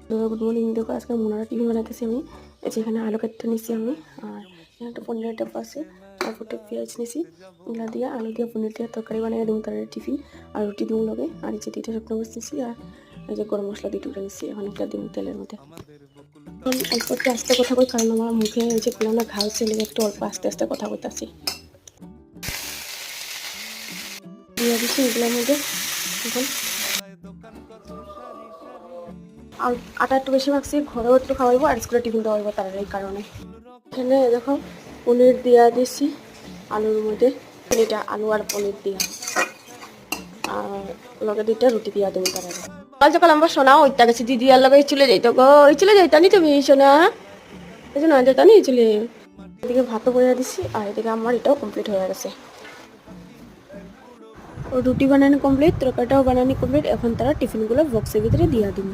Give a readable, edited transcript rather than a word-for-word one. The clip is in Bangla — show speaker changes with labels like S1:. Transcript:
S1: Good morning. দেখো আজকে মোনারা টিফিন বানাইতেছি আমি। এই যে এখানে আলু কাটতে নিছি আমি, আর এখানে একটা পনিরের ডাব্বা আছে, তারপর পেঁয়াজ নিছি, এগুলা দিয়ে আলু দিয়ে পনির দিয়ে তরকারি বানিয়ে দেবো তার টিফিন, আর রুটি দিব লগে। আর এই যে দুইটা শুকনো মরিচ নিছি, আর এই যে গরম মশলা দিয়ে টুকরা নিছি। এখন একটা দিব তেলের মধ্যে। অল্প একটু আস্তে কথা কই, কারণ আমার মুখে এই যে কোনো ঘা হচ্ছে, একটু অল্প আস্তে আস্তে কথা বলতেছি। দিয়ে দিচ্ছি এগুলোর মধ্যে। এখন আর আটা একটু বেশি মাখছি, ঘরেও একটু খাওয়াইবো আর স্কুলে টিফিন দেওয়াইবো, তার এই কারণে। এখানে দেখো পনির দিয়া দিছি আলুর মধ্যে, এটা আলু আর পনির দিয়া, আর লগে দুইটা রুটি দিয়া দেবো তার আগে। কাল সকাল আমরা শোনা ওইটা গেছি দিদি আর লগে চলে যাইতো গো, ওই চলে যাইতানি তুমি শোনা, এই জন্য যেতানি চলে। এদিকে ভাতও বইয়া দিছি, আর এদিকে আমার এটাও কমপ্লিট হয়ে গেছে। রুটি বানানো কমপ্লিট, তরকারিটাও বানানো কমপ্লিট। এখন তারা টিফিনগুলো বক্সের ভিতরে দিয়া দিন।